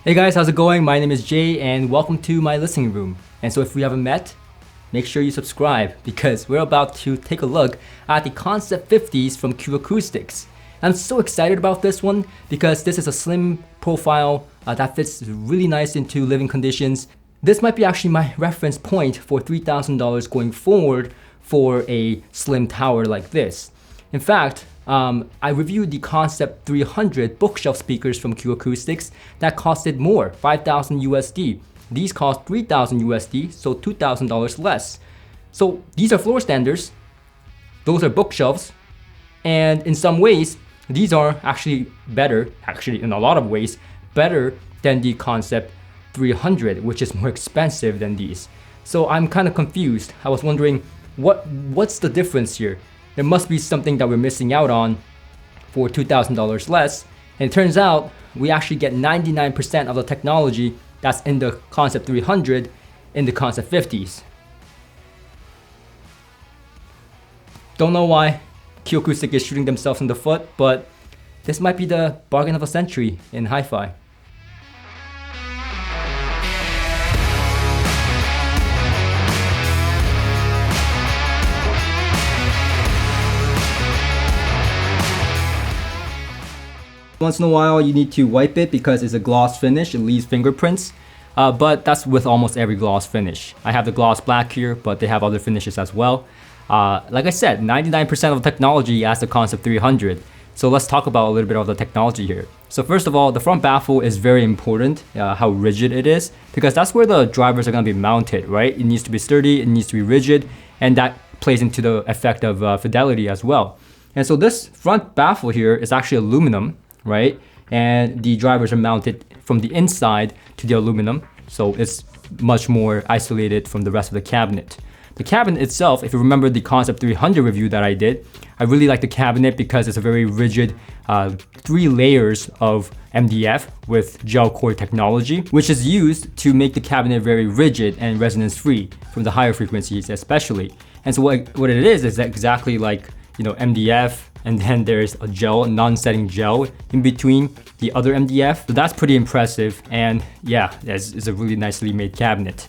Hey guys, how's it going? My name is Jay and welcome to my listening room. And so if we haven't met, make sure you subscribe because we're about to take a look at the Concept 50s from Q-Acoustics. I'm so excited about this one because this is a slim profile that fits really nice into living conditions. This might be actually my reference point for $3,000 going forward for a slim tower like this. In fact, I reviewed the Concept 300 bookshelf speakers from Q-Acoustics that costed more, 5,000 USD. These cost 3,000 USD, so $2,000 less. So these are floor standers, those are bookshelves, and in some ways, these are actually better, in a lot of ways, better than the Concept 300, which is more expensive than these. So I'm kind of confused. I was wondering, what's the difference here? There must be something that we're missing out on for $2,000 less. And it turns out we actually get 99% of the technology that's in the Concept 300 in the Concept 50s. Don't know why Q-Acoustic is shooting themselves in the foot, but this might be the bargain of a century in hi-fi. Once in a while you need to wipe it because it's a gloss finish, it leaves fingerprints, but that's with almost every gloss finish. I have the gloss black here, but they have other finishes as well. Like I said, 99% of the technology as the Concept 300. So let's talk about a little bit of the technology here. So first of all, the front baffle is very important, how rigid it is, because that's where the drivers are going to be mounted, right? It needs to be sturdy, it needs to be rigid, and that plays into the effect of fidelity as well. And so this front baffle here is actually aluminum, right? And the drivers are mounted from the inside to the aluminum, so it's much more isolated from the rest of the cabinet. The cabinet itself, if you remember the Concept 300 review that I did, I really like the cabinet because it's a very rigid 3 layers of MDF with gel core technology, which is used to make the cabinet very rigid and resonance free from the higher frequencies especially. And so what it is exactly like, MDF, and then there's a gel, non-setting gel in between the other MDF. So that's pretty impressive, and yeah, it's a really nicely made cabinet.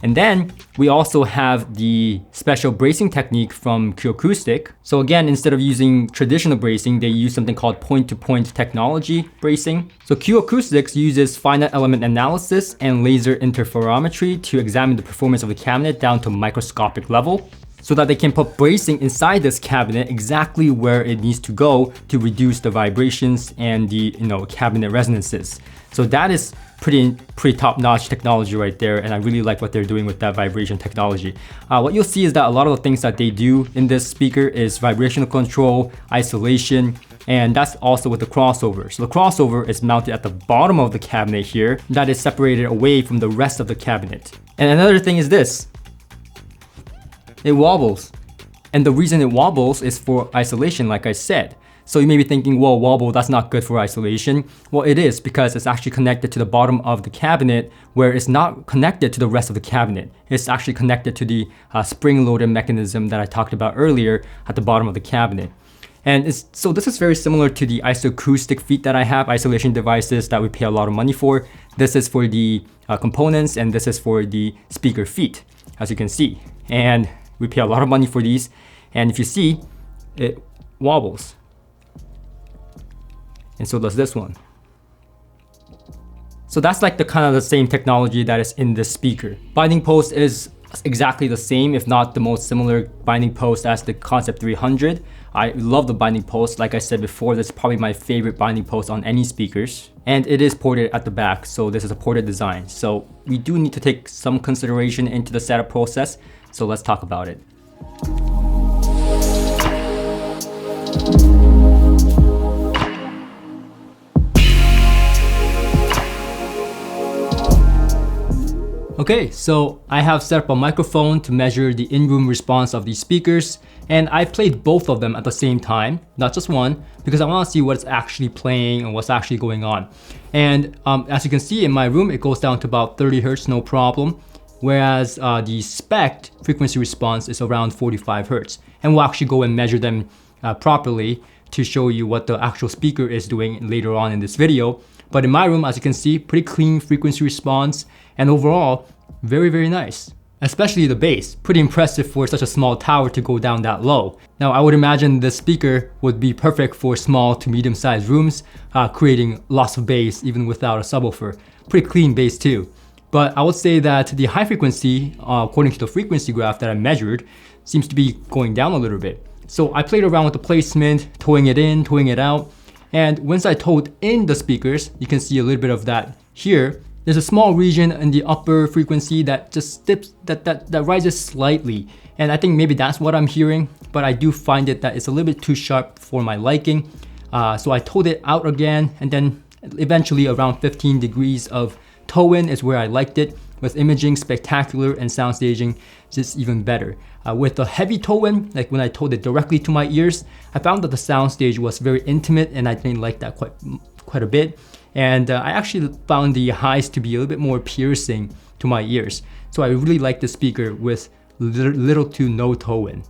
And then we also have the special bracing technique from Q-Acoustic. So again, instead of using traditional bracing, they use something called point-to-point technology bracing. So Q-Acoustics uses finite element analysis and laser interferometry to examine the performance of the cabinet down to microscopic level, so that they can put bracing inside this cabinet exactly where it needs to go to reduce the vibrations and the cabinet resonances. So that is pretty top-notch technology right there, and I really like what they're doing with that vibration technology. What you'll see is that a lot of the things that they do in this speaker is vibrational control, isolation, and that's also with the crossover. So the crossover is mounted at the bottom of the cabinet here, that is separated away from the rest of the cabinet. And another thing is this. It wobbles. And the reason it wobbles is for isolation, like I said. So you may be thinking, well, wobble, that's not good for isolation. Well, it is, because it's actually connected to the bottom of the cabinet, where it's not connected to the rest of the cabinet. It's actually connected to the spring-loaded mechanism that I talked about earlier at the bottom of the cabinet. And so this is very similar to the isoacoustic feet that I have, isolation devices that we pay a lot of money for. This is for the components, and this is for the speaker feet, as you can see. And we pay a lot of money for these, and if you see, it wobbles. And so does this one. So that's like the same technology that is in this speaker. Binding post is exactly the same, if not the most similar binding post as the Concept 300. I love the binding post. Like I said before, that's probably my favorite binding post on any speakers. And it is ported at the back, so this is a ported design. So we do need to take some consideration into the setup process. So let's talk about it. Okay, so I have set up a microphone to measure the in-room response of these speakers, and I played both of them at the same time, not just one, because I want to see what's actually playing and what's actually going on. And as you can see in my room, it goes down to about 30 Hertz, no problem. Whereas the spec frequency response is around 45 Hertz. And we'll actually go and measure them properly to show you what the actual speaker is doing later on in this video. But in my room, as you can see, pretty clean frequency response, and overall, very, very nice. Especially the bass, pretty impressive for such a small tower to go down that low. Now I would imagine this speaker would be perfect for small to medium sized rooms, creating lots of bass even without a subwoofer. Pretty clean bass too. But I would say that the high frequency, according to the frequency graph that I measured, seems to be going down a little bit. So I played around with the placement, towing it in, towing it out. And once I towed in the speakers, you can see a little bit of that here. There's a small region in the upper frequency that just dips, that rises slightly. And I think maybe that's what I'm hearing, but I do find it that it's a little bit too sharp for my liking. So I towed it out again, and then eventually around 15 degrees of toe in is where I liked it. With imaging spectacular and sound staging just even better. With the heavy toe in, like when I towed it directly to my ears, I found that the sound stage was very intimate, and I didn't like that quite a bit. And I actually found the highs to be a little bit more piercing to my ears. So I really like the speaker with little to no toe in.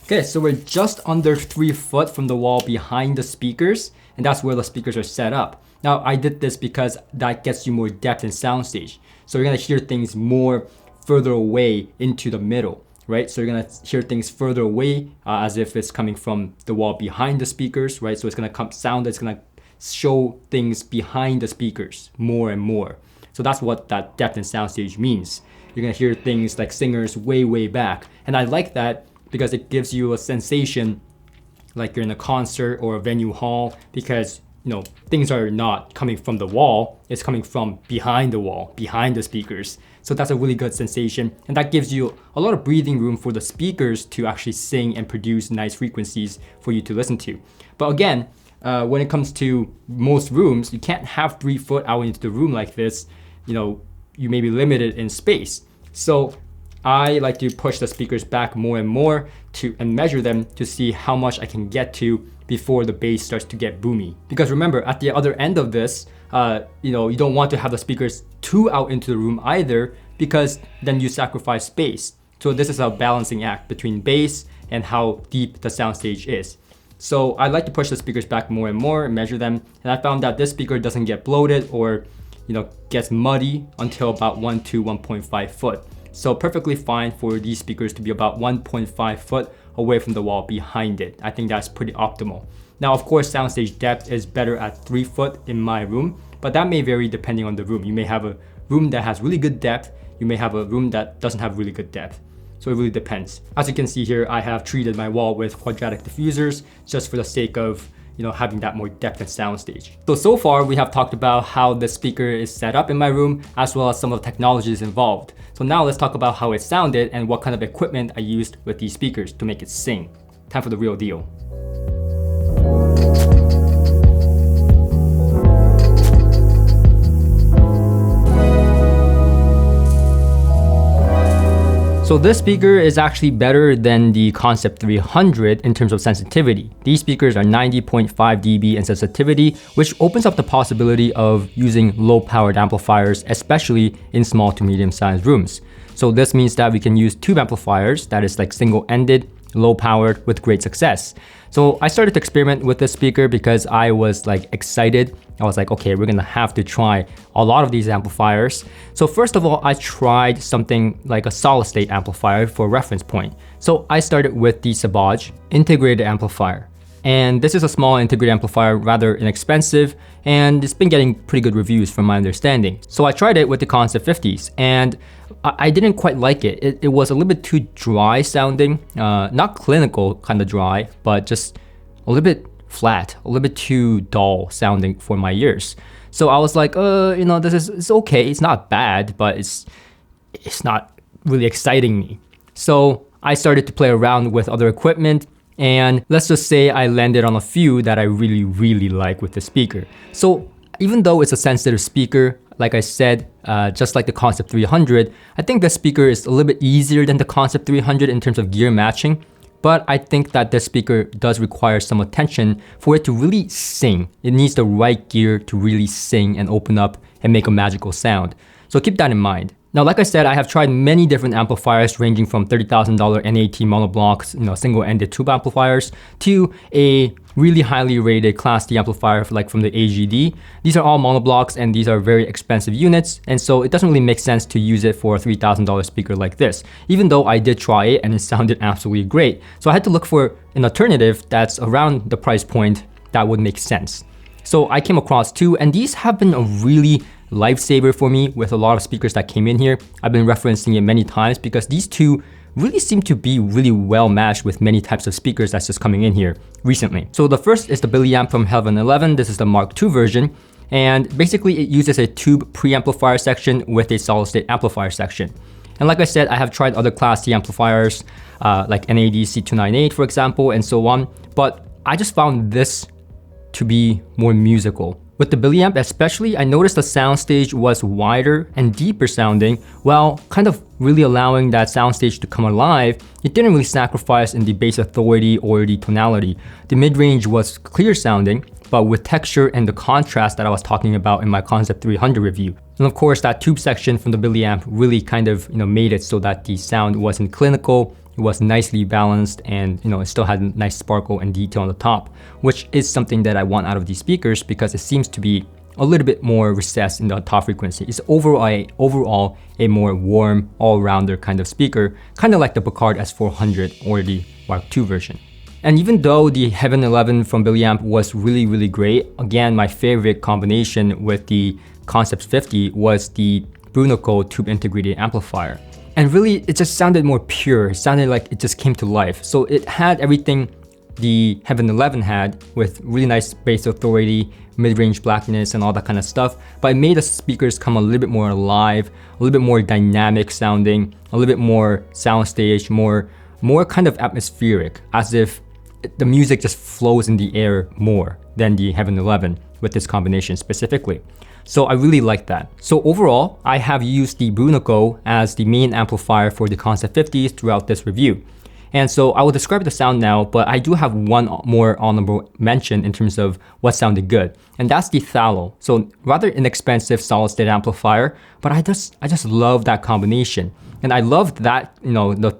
Okay, so we're just under 3 foot from the wall behind the speakers, and that's where the speakers are set up. Now I did this because that gets you more depth in soundstage. So you're gonna hear things more further away into the middle, right? So you're gonna hear things further away as if it's coming from the wall behind the speakers, right? So it's gonna sound that's gonna show things behind the speakers more and more. So that's what that depth in soundstage means. You're gonna hear things like singers way back. And I like that because it gives you a sensation like you're in a concert or a venue hall, because things are not coming from the wall, it's coming from behind the wall, behind the speakers. So that's a really good sensation, and that gives you a lot of breathing room for the speakers to actually sing and produce nice frequencies for you to listen to. But again, when it comes to most rooms, you can't have 3 foot out into the room like this. You may be limited in space. So I like to push the speakers back more and more and measure them to see how much I can get to before the bass starts to get boomy. Because remember, at the other end of this, you don't want to have the speakers too out into the room either, because then you sacrifice space. So this is a balancing act between bass and how deep the soundstage is. So I like to push the speakers back more and more and measure them. And I found that this speaker doesn't get bloated or gets muddy until about 1 to 1.5 foot. So perfectly fine for these speakers to be about 1.5 foot away from the wall behind it. I think that's pretty optimal. Now, of course, soundstage depth is better at 3 foot in my room, but that may vary depending on the room. You may have a room that has really good depth. You may have a room that doesn't have really good depth. So it really depends. As you can see here, I have treated my wall with quadratic diffusers just for the sake of having that more depth and soundstage. So far we have talked about how the speaker is set up in my room, as well as some of the technologies involved. So now let's talk about how it sounded and what kind of equipment I used with these speakers to make it sing. Time for the real deal. So this speaker is actually better than the Concept 300 in terms of sensitivity. These speakers are 90.5 dB in sensitivity, which opens up the possibility of using low-powered amplifiers, especially in small to medium-sized rooms. So this means that we can use tube amplifiers, that is like single-ended, low-powered, with great success. So I started to experiment with this speaker because I was excited. I was like, okay, we're gonna have to try a lot of these amplifiers. So first of all, I tried something like a solid state amplifier for a reference point. So I started with the Savage integrated amplifier. And this is a small integrated amplifier, rather inexpensive, and it's been getting pretty good reviews from my understanding. So I tried it with the Concept 50s, and I didn't quite like it. It was a little bit too dry sounding, not clinical kind of dry, but just a little bit flat, a little bit too dull sounding for my ears. So I was like, it's okay. It's not bad, but it's not really exciting me. So I started to play around with other equipment, and let's just say I landed on a few that I really like with the speaker. So even though it's a sensitive speaker, like I said, just like the Concept 300, I think the speaker is a little bit easier than the Concept 300 in terms of gear matching. But I think that this speaker does require some attention for it to really sing. It needs the right gear to really sing and open up and make a magical sound. So keep that in mind. Now, like I said, I have tried many different amplifiers ranging from $30,000 NAT monoblocks, single-ended tube amplifiers, to a really highly rated Class D amplifier like from the AGD. These are all monoblocks and these are very expensive units, and so it doesn't really make sense to use it for a $3,000 speaker like this, even though I did try it and it sounded absolutely great. So I had to look for an alternative that's around the price point that would make sense. So I came across two, and these have been a really lifesaver for me with a lot of speakers that came in here. I've been referencing it many times because these two really seem to be really well matched with many types of speakers that's just coming in here recently. So the first is the Billy-Amp from Heaven 11. This is the Mark II version. And basically it uses a tube preamplifier section with a solid state amplifier section. And like I said, I have tried other Class D amplifiers like NAD C298, for example, and so on. But I just found this to be more musical. With the Billy-Amp especially, I noticed the soundstage was wider and deeper sounding, while kind of really allowing that soundstage to come alive. It didn't really sacrifice in the bass authority or the tonality. The mid-range was clear sounding, but with texture and the contrast that I was talking about in my Concept 300 review. And of course, that tube section from the Billy-Amp really kind of made it so that the sound wasn't clinical. It was nicely balanced, and it still had a nice sparkle and detail on the top, which is something that I want out of these speakers because it seems to be a little bit more recessed in the top frequency. It's overall a more warm, all-rounder kind of speaker, kind of like the Picard S400 or the Mark II version. And even though the Heaven 11 from Billy-Amp was really, really great, again, my favorite combination with the Concept 50 was the Brunico tube integrated amplifier. And really, it just sounded more pure. It sounded like it just came to life. So it had everything the Heaven 11 had, with really nice bass authority, mid-range blackness, and all that kind of stuff. But it made the speakers come a little bit more alive, a little bit more dynamic sounding, a little bit more soundstage, more kind of atmospheric, as if the music just flows in the air more than the Heaven 11 with this combination specifically. So I really like that. So overall, I have used the Brunico as the main amplifier for the Concept 50s throughout this review. And so I will describe the sound now, but I do have one more honorable mention in terms of what sounded good. And that's the Thalo. So rather inexpensive solid state amplifier, but I just love that combination. And I loved that, the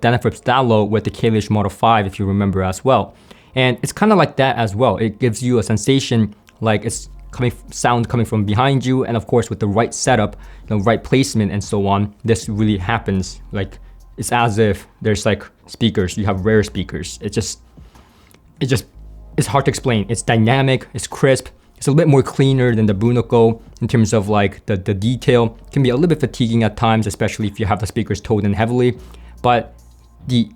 Denafrips Thalo with the Kalish Model 5, if you remember as well. And it's kind of like that as well. It gives you a sensation like it's sound coming from behind you, and of course with the right setup, right placement and so on, this really happens. Like it's as if there's like speakers, you have rare speakers. It's hard to explain. It's dynamic, it's crisp, it's a little bit more cleaner than the Brunico in terms of like the detail. It can be a little bit fatiguing at times, especially if you have the speakers towed in heavily. But the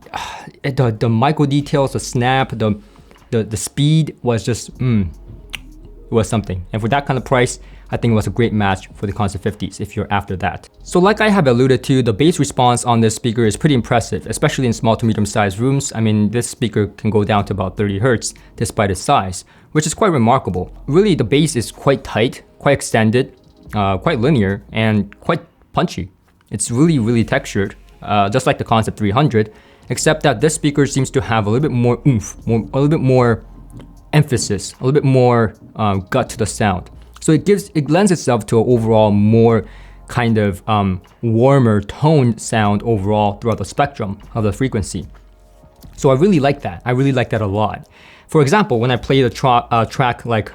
micro details, the snap, the speed was just it was something. And for that kind of price, I think it was a great match for the Concept 50s if you're after that. So like I have alluded to, the bass response on this speaker is pretty impressive, especially in small to medium sized rooms. I mean, this speaker can go down to about 30 Hertz despite its size, which is quite remarkable. Really, the bass is quite tight, quite extended, quite linear, and quite punchy. It's really, really textured, just like the Concept 300, except that this speaker seems to have a little bit more oomph, a little bit more emphasis, a little bit more gut to the sound. So it lends itself to an overall more kind of warmer toned sound overall throughout the spectrum of the frequency. So I really like that. I really like that a lot. For example, when I play the track like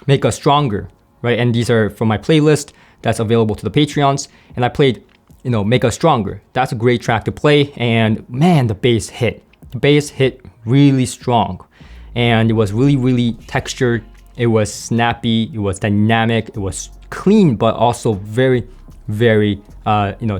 Make Us Stronger, right? And these are from my playlist that's available to the Patreons. And I played, Make Us Stronger. That's a great track to play. And man, the bass hit. The bass hit really strong. And it was really, really textured. It was snappy. It was dynamic. It was clean, but also very, very,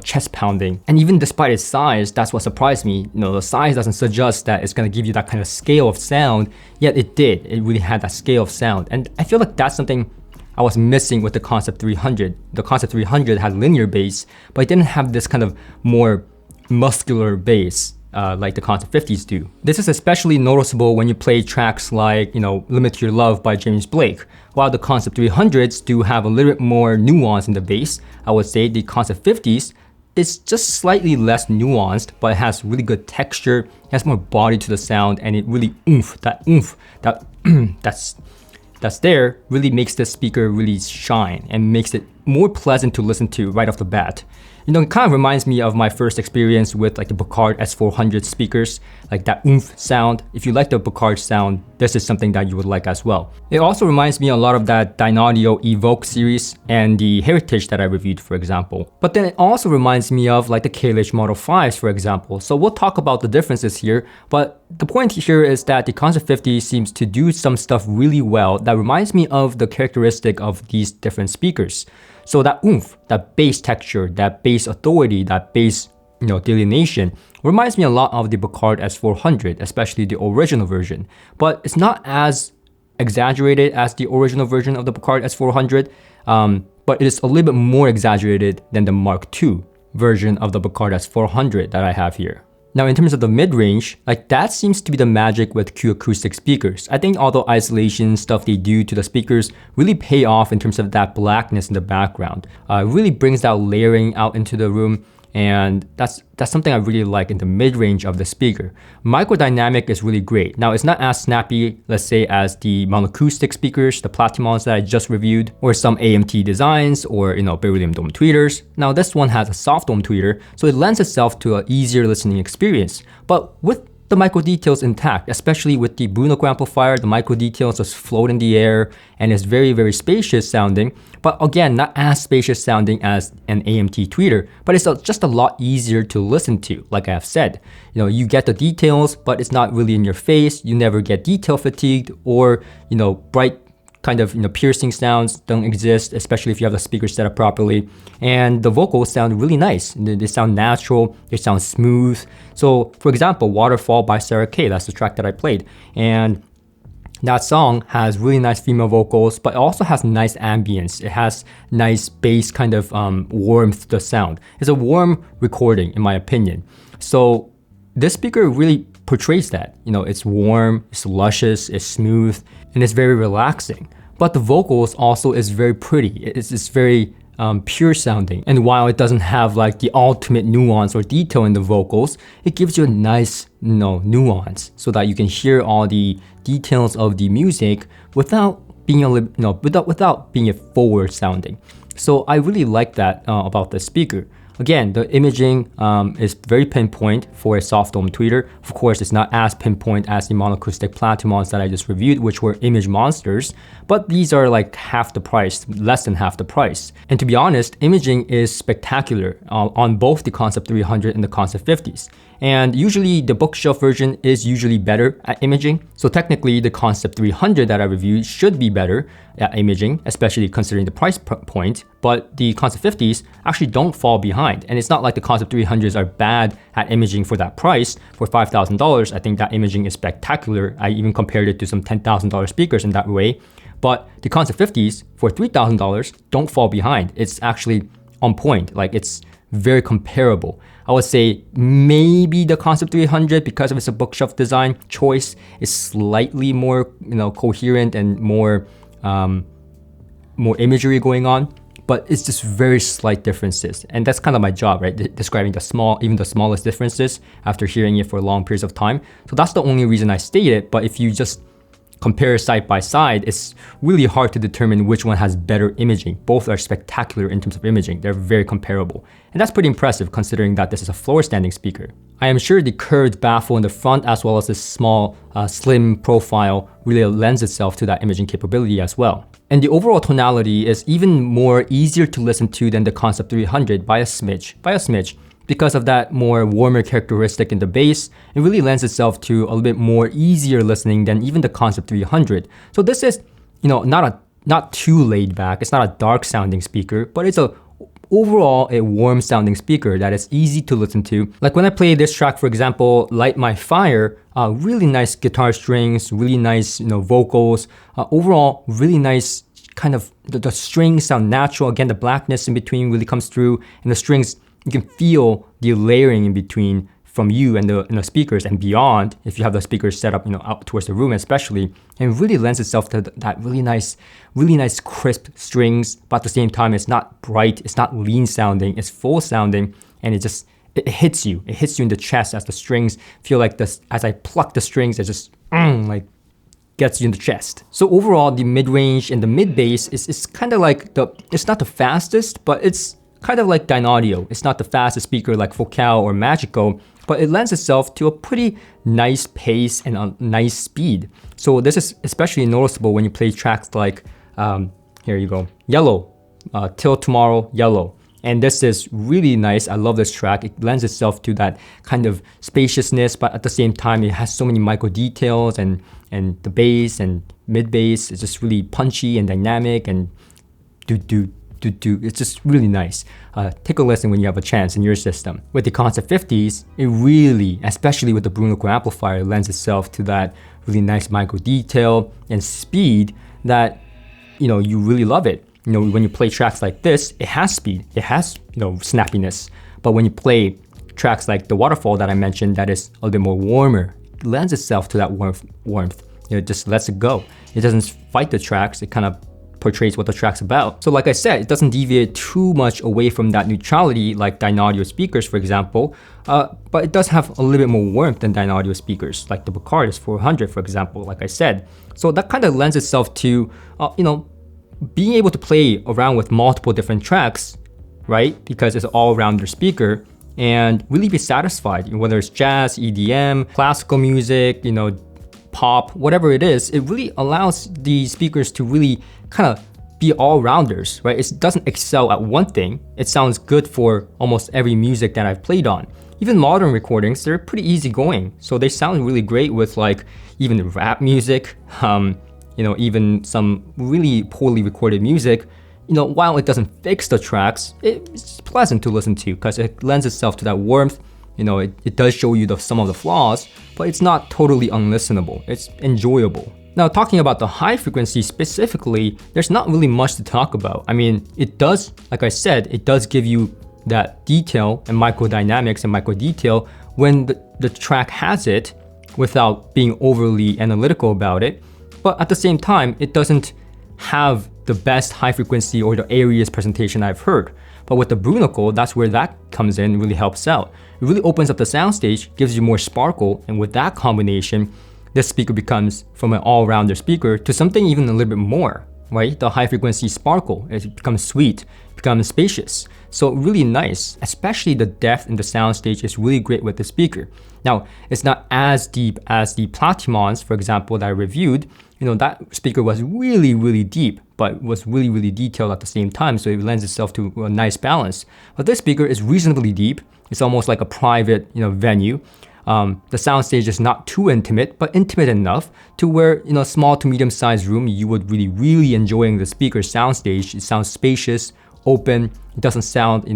chest pounding. And even despite its size, that's what surprised me. The size doesn't suggest that it's going to give you that kind of scale of sound, yet it did. It really had that scale of sound. And I feel like that's something I was missing with the Concept 300. The Concept 300 had linear bass, but it didn't have this kind of more muscular bass like the Concept 50s do. This is especially noticeable when you play tracks like, Limit Your Love by James Blake. While the Concept 300s do have a little bit more nuance in the bass, I would say the Concept 50s is just slightly less nuanced, but it has really good texture, it has more body to the sound, and it really that's there really makes the speaker really shine and makes it more pleasant to listen to right off the bat. You know, it kind of reminds me of my first experience with like the Bucard S400 speakers, like that oomph sound. If you like the Bucard sound, this is something that you would like as well. It also reminds me a lot of that Dynaudio Evoke series and the Heritage that I reviewed, for example. But then it also reminds me of like the Kalish Model 5s, for example. So we'll talk about the differences here, but the point here is that the Concept 50 seems to do some stuff really well that reminds me of the characteristic of these different speakers. So that oomph, that bass texture, that bass authority, that bass, delineation reminds me a lot of the Bucard S400, especially the original version. But it's not as exaggerated as the original version of the Bucard S400, but it is a little bit more exaggerated than the Mark II version of the Bucard S400 that I have here. Now, in terms of the mid-range, like that seems to be the magic with Q-Acoustic speakers. I think all the isolation stuff they do to the speakers really pay off in terms of that blackness in the background. It really brings that layering out into the room, and that's something I really like in the mid-range of the speaker. Microdynamic is really great. Now, it's not as snappy, let's say, as the monoacoustic speakers, the Platimons that I just reviewed, or some AMT designs, or beryllium dome tweeters. Now, this one has a soft dome tweeter, so it lends itself to an easier listening experience. But with the micro details intact, especially with the Bruno amplifier, the micro details just float in the air and is very, very spacious sounding. But again, not as spacious sounding as an AMT tweeter, but it's just a lot easier to listen to. Like I have said, you get the details, but it's not really in your face. You never get detail fatigued, or bright kind of piercing sounds don't exist, especially if you have the speakers set up properly. And the vocals sound really nice. They sound natural, they sound smooth. So for example, Waterfall by Sarah Kay, that's the track that I played. And that song has really nice female vocals, but it also has nice ambience. It has nice bass kind of warmth to the sound. It's a warm recording, in my opinion. So this speaker really portrays that. It's warm, it's luscious, it's smooth, and it's very relaxing. But the vocals also is very pretty. It's very pure sounding. And while it doesn't have like the ultimate nuance or detail in the vocals, it gives you a nice nuance so that you can hear all the details of the music without being without being forward sounding. So I really like that about the speaker. Again, the imaging is very pinpoint for a soft dome tweeter. Of course, it's not as pinpoint as the monoacoustic Platimons that I just reviewed, which were image monsters, but these are like half the price, less than half the price. And to be honest, imaging is spectacular on both the Concept 300 and the Concept 50s. And usually the bookshelf version is usually better at imaging. So technically the Concept 300 that I reviewed should be better at imaging, especially considering the price point. But the Concept 50s actually don't fall behind. And it's not like the Concept 300s are bad at imaging for that price. For $5,000, I think that imaging is spectacular. I even compared it to some $10,000 speakers in that way. But the Concept 50s for $3,000 don't fall behind. It's actually on point. Like it's very comparable. I would say maybe the Concept 300, because of its a bookshelf design choice, is slightly more coherent and more imagery going on, but it's just very slight differences. And that's kind of my job, right? Describing even the smallest differences after hearing it for long periods of time. So that's the only reason I state it. But if you just compare side by side, it's really hard to determine which one has better imaging. Both are spectacular in terms of imaging. They're very comparable. And that's pretty impressive considering that this is a floor standing speaker. I am sure the curved baffle in the front as well as this small, slim profile really lends itself to that imaging capability as well. And the overall tonality is even more easier to listen to than the Concept 300 by a smidge. Because of that more warmer characteristic in the bass, it really lends itself to a little bit more easier listening than even the Concept 300. So this is, not too laid back. It's not a dark sounding speaker, but it's overall a warm sounding speaker that is easy to listen to. Like when I play this track, for example, Light My Fire, really nice guitar strings, really nice, vocals, overall really nice kind of, the strings sound natural. Again, the blackness in between really comes through, and the strings, you can feel the layering in between from you and the speakers and beyond if you have the speakers set up, out towards the room especially, and it really lends itself to that really nice crisp strings, but at the same time it's not bright, it's not lean sounding, it's full sounding, and it hits you in the chest as the strings feel like this. As I pluck the strings, it just like gets you in the chest. So overall, the mid-range and the mid-bass is kind of like it's not the fastest, but it's kind of like Dynaudio. It's not the fastest speaker like Focal or Magico, but it lends itself to a pretty nice pace and a nice speed. So this is especially noticeable when you play tracks like, here you go, Yellow, Till Tomorrow, Yellow. And this is really nice. I love this track. It lends itself to that kind of spaciousness, but at the same time, it has so many micro details, and the bass and mid bass is just really punchy and dynamic, and it's just really nice. Take a listen when you have a chance in your system. With the Concept 50s, it really, especially with the Brunico amplifier, lends itself to that really nice micro detail and speed that, you really love it. When you play tracks like this, it has speed, it has, snappiness. But when you play tracks like the Waterfall that I mentioned, that is a little bit more warmer, it lends itself to that warmth. It just lets it go. It doesn't fight the tracks, it kind of portrays what the track's about. So like I said, it doesn't deviate too much away from that neutrality like Dynaudio speakers, for example, but it does have a little bit more warmth than Dynaudio speakers, like the Bacardis 400, for example, like I said. So that kind of lends itself to, being able to play around with multiple different tracks, right? Because it's an all-rounder speaker, and really be satisfied, whether it's jazz, EDM, classical music, pop, whatever it is. It really allows the speakers to really kind of be all-rounders, right? It doesn't excel at one thing. It sounds good for almost every music that I've played on. Even modern recordings, they're pretty easygoing. So they sound really great with like even rap music, even some really poorly recorded music. While it doesn't fix the tracks, it's pleasant to listen to because it lends itself to that warmth. It does show you some of the flaws, but it's not totally unlistenable. It's enjoyable. Now, talking about the high frequency specifically, there's not really much to talk about. I mean, it does, like I said, it does give you that detail and micro dynamics and micro detail when the track has it without being overly analytical about it. But at the same time, it doesn't have the best high frequency or the airiest presentation I've heard. But with the Brunico, that's where that comes in, really helps out. It really opens up the soundstage, gives you more sparkle, and with that combination, this speaker becomes from an all-rounder speaker to something even a little bit more, right? The high frequency sparkle, it becomes sweet, becomes spacious. So really nice, especially the depth in the soundstage is really great with the speaker. Now, it's not as deep as the Platimons, for example, that I reviewed. That speaker was really, really deep, but was really, really detailed at the same time. So it lends itself to a nice balance. But this speaker is reasonably deep. It's almost like a private, venue. The soundstage is not too intimate, but intimate enough to where, a small to medium-sized room, you would really enjoying the speaker's soundstage. It sounds spacious, open. It doesn't sound,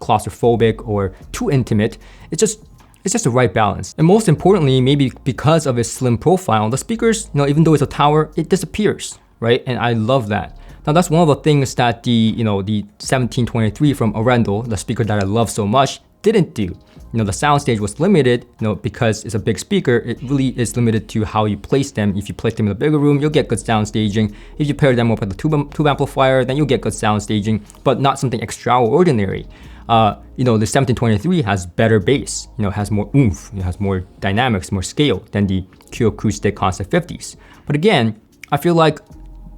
claustrophobic or too intimate. It's just the right balance. And most importantly, maybe because of its slim profile, the speakers, even though it's a tower, it disappears, right? And I love that. Now that's one of the things that the 1723 from Arendal, the speaker that I love so much, didn't do. The soundstage was limited, because it's a big speaker, it really is limited to how you place them. If you place them in a bigger room, you'll get good sound staging. If you pair them up with a tube amplifier, then you'll get good sound staging, but not something extraordinary. The 1723 has better bass, has more oomph, it has more dynamics, more scale than the Q-Acoustic Concept 50s. But again, I feel like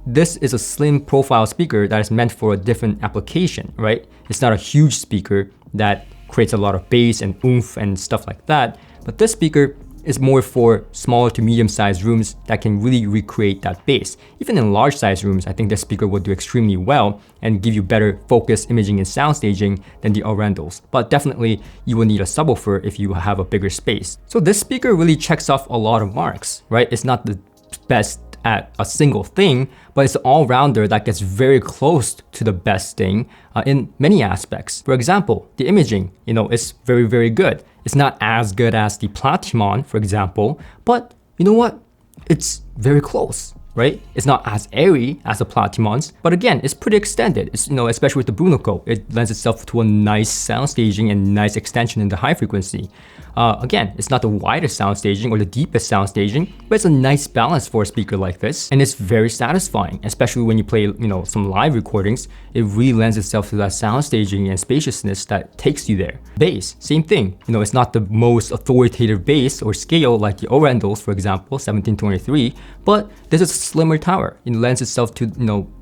this is a slim profile speaker that is meant for a different application, right? It's not a huge speaker that creates a lot of bass and oomph and stuff like that. But this speaker is more for smaller to medium-sized rooms that can really recreate that bass. Even in large-sized rooms, I think this speaker will do extremely well and give you better focus, imaging, and sound staging than the Arendals. But definitely, you will need a subwoofer if you have a bigger space. So this speaker really checks off a lot of marks, right? It's not the best at a single thing, but it's an all-rounder that gets very close to the best thing in many aspects. For example, the imaging, is very, very good. It's not as good as the Platimon, for example, but you know what? It's very close, right? It's not as airy as the Platimons, but again, it's pretty extended. It's, especially with the Brunico, it lends itself to a nice sound staging and nice extension in the high frequency. Again, it's not the widest sound staging or the deepest sound staging, but it's a nice balance for a speaker like this, and it's very satisfying, especially when you play, some live recordings. It really lends itself to that sound staging and spaciousness that takes you there. Bass, same thing. It's not the most authoritative bass or scale like the Orendals, for example, 1723, but this is a slimmer tower. It lends itself to,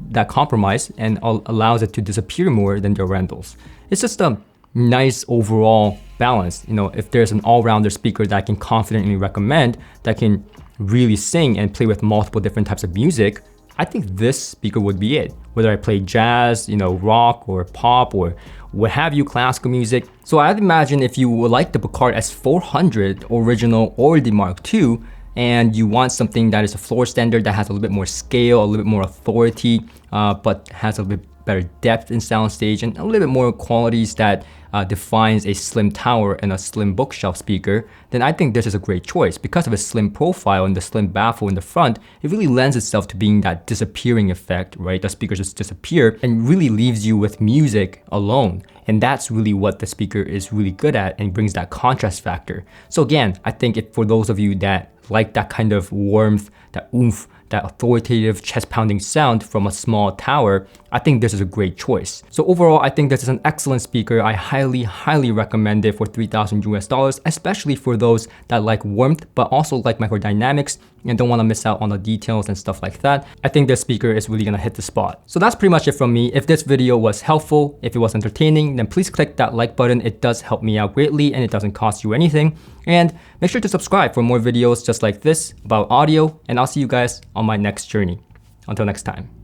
that compromise and allows it to disappear more than the Orendals. It's just a nice overall balance. If there's an all-rounder speaker that I can confidently recommend that can really sing and play with multiple different types of music, I think this speaker would be it. Whether I play jazz, rock or pop or what have you, classical music. So I'd imagine if you would like the Picard S400 original or the Mark II, and you want something that is a floor standard that has a little bit more scale, a little bit more authority, but has a little bit better depth in soundstage and a little bit more qualities that defines a slim tower and a slim bookshelf speaker, then I think this is a great choice. Because of its slim profile and the slim baffle in the front, it really lends itself to being that disappearing effect, right? The speakers just disappear and really leaves you with music alone. And that's really what the speaker is really good at and brings that contrast factor. So again, I think for those of you that like that kind of warmth, that oomph, that authoritative chest-pounding sound from a small tower, I think this is a great choice. So overall, I think this is an excellent speaker. I highly recommend it for $3,000 US, especially for those that like warmth, but also like microdynamics and don't want to miss out on the details and stuff like that. I think this speaker is really gonna hit the spot. So that's pretty much it from me. If this video was helpful, if it was entertaining, then please click that like button. It does help me out greatly and it doesn't cost you anything. And make sure to subscribe for more videos just like this about audio, and I'll see you guys on my next journey. Until next time.